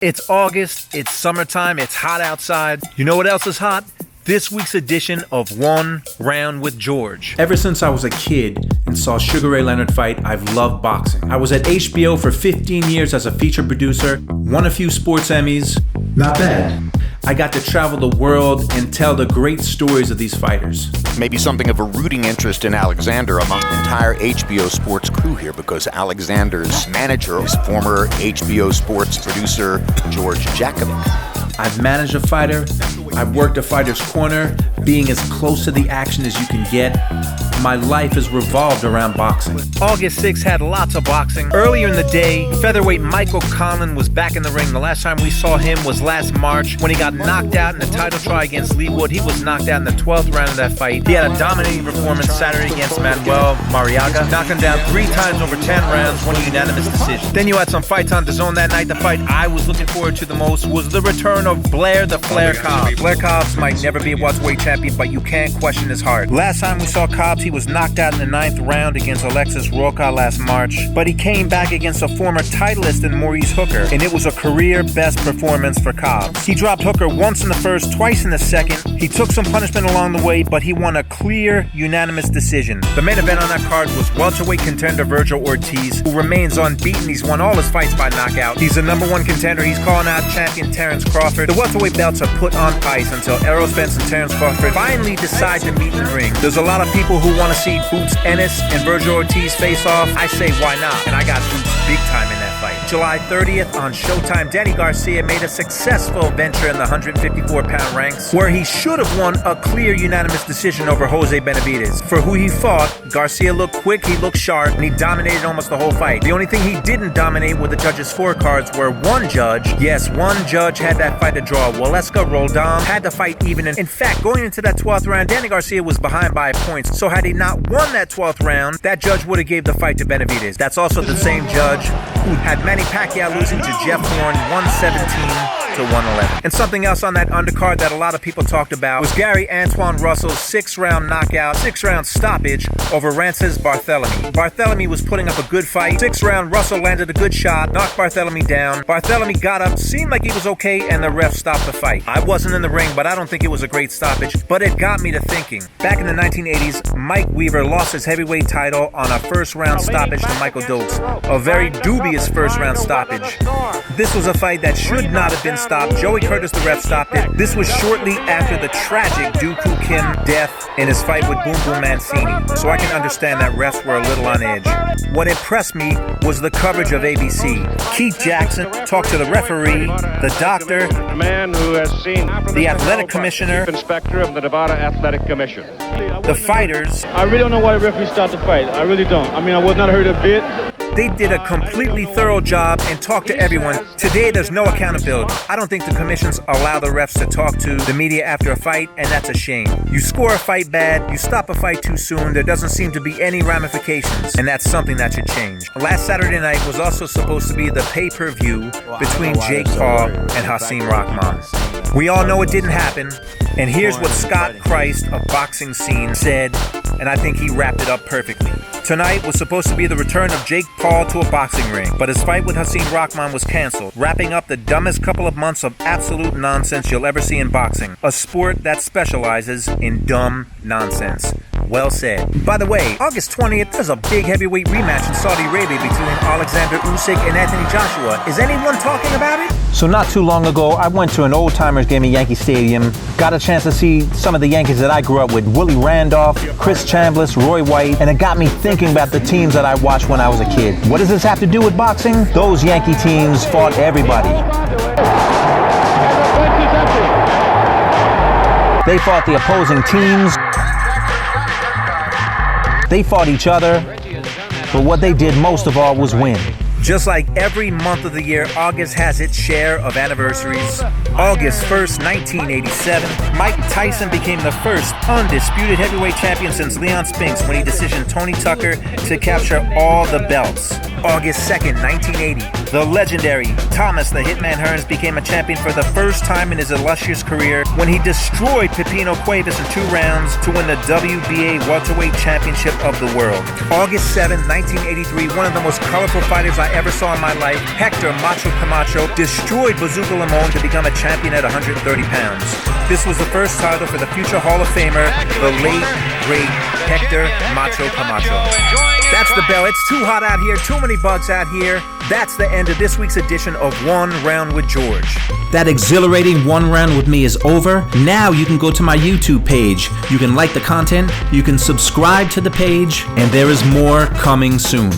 It's August, it's summertime, it's hot outside. You know what else is hot? This week's edition of One Round with George. Ever since I was a kid and saw Sugar Ray Leonard fight, I've loved boxing. I was at HBO for 15 years as a feature producer, won a few sports Emmys. Not bad. I got to travel the world and tell the great stories of these fighters. Maybe something of a rooting interest in Alexander among the entire HBO Sports crew here, because Alexander's manager is former HBO Sports producer George Jakovic. I've managed a fighter, I've worked a fighter's corner, being as close to the action as you can get. My life has revolved around boxing. August 6th had lots of boxing. Earlier in the day, featherweight Michael Conlan was back in the ring. The last time we saw him was last March when he got knocked out in the title try against Lee Wood. He was knocked out in the 12th round of that fight. He had a dominating performance Saturday against Manuel Mariaga, knocking him down 3 times over 10 rounds, won a unanimous decision. Then you had some fights on DAZN that night. The fight I was looking forward to the most was the return of Blair the Flair Cobbs. Blair Cobbs might never be a welterweight champion, but you can't question his heart. Last time we saw Cobbs, he was knocked out in the 9th round against Alexis Roca last March, but he came back against a former titleist in Maurice Hooker, and it was a career best performance for Cobbs. He dropped Hooker once in the first, twice in the second. He took some punishment along the way, but he won a clear, unanimous decision. The main event on that card was welterweight contender Vergil Ortiz, who remains unbeaten. He's won all his fights by knockout. He's the #1 contender. He's calling out champion Terrence Crawford. The welterweight belts are put on ice until Errol Spence and Terrence Crawford finally decide to meet in the ring. There's a lot of people who want to see Boots Ennis and Vergil Ortiz face off. I say why not, and I got Boots big time in that fight. July 30th on Showtime, Danny Garcia made a successful venture in the 154-pound ranks, where he should have won a clear unanimous decision over Jose Benavidez. For who he fought, Garcia looked quick, he looked sharp, and he dominated almost the whole fight. The only thing he didn't dominate were the judges' scorecards, where one judge had that fight to draw. Waleska Roldan had the fight even. In fact, going into that 12th round, Danny Garcia was behind by points, so had he not won that 12th round, that judge would have gave the fight to Benavidez. That's also the same judge who had Manny Pacquiao losing to Jeff Horn 117 to 111. And something else on that undercard that a lot of people talked about was Gary Antoine Russell's 6-round knockout, 6-round stoppage over Rances Barthelemy. Barthelemy was putting up a good fight. 6th round, Russell landed a good shot, knocked Barthelemy down. Barthelemy got up, seemed like he was okay, and the ref stopped the fight. I wasn't in the ring, but I don't think it was a great stoppage, but it got me to thinking. Back in the 1980s, Mike Weaver lost his heavyweight title on a first-round stoppage to Michael Dokes. A very dubious first-round stoppage. This was a fight that should not have been stopped. Joey Curtis, the ref, stopped it. This was shortly after the tragic Dooku Kim death in his fight with Boom Boom Mancini, so I can understand that refs were a little on edge. What impressed me was the coverage of ABC. Keith Jackson talked to the referee, the doctor, the man who has seen the athletic commissioner, chief inspector of the Nevada Athletic Commission, the fighters. I really don't know why the referee stopped the fight. I really don't. I mean, I was not hurt a bit. They did a completely thorough job and talked to everyone. Today, there's no accountability. I don't think the commissions allow the refs to talk to the media after a fight, and that's a shame. You score a fight bad, you stop a fight too soon, there doesn't seem to be any ramifications, and that's something that should change. Last Saturday night was also supposed to be the pay-per-view between Jake Paul and Hasim Rahman. We all know it didn't happen, and here's what Scott Christ of Boxing Scene said, and I think he wrapped it up perfectly. Tonight was supposed to be the return of Jake Paul to a boxing ring, but his fight with Hasim Rahman was canceled, wrapping up the dumbest couple of months of absolute nonsense you'll ever see in boxing, a sport that specializes in dumb nonsense. Well said. By the way, August 20th, there's a big heavyweight rematch in Saudi Arabia between Alexander Usyk and Anthony Joshua. Is anyone talking about it? So not too long ago, I went to an old-timers game at Yankee Stadium, got a chance to see some of the Yankees that I grew up with, Willie Randolph, Chris Chambliss, Roy White, and it got me thinking about the teams that I watched when I was a kid. What does this have to do with boxing? Those Yankee teams fought everybody. They fought the opposing teams. They fought each other, but what they did most of all was win. Just like every month of the year, August has its share of anniversaries. August 1st, 1987, Mike Tyson became the first undisputed heavyweight champion since Leon Spinks when he decisioned Tony Tucker to capture all the belts. August 2nd, 1980, the legendary Thomas the Hitman Hearns became a champion for the first time in his illustrious career when he destroyed Pipino Cuevas in 2 rounds to win the WBA welterweight championship of the world. August 7th, 1983, one of the most colorful fighters I I ever saw in my life. Hector Macho Camacho destroyed Bazooka Limon to become a champion at 130 pounds. This was the first title for the future Hall of Famer, the late, great Hector Macho Camacho. That's the bell. It's too hot out here, too many bugs out here. That's the end of this week's edition of One Round with George. That exhilarating one round with me is over. Now you can go to my YouTube page. You can like the content, you can subscribe to the page, and there is more coming soon.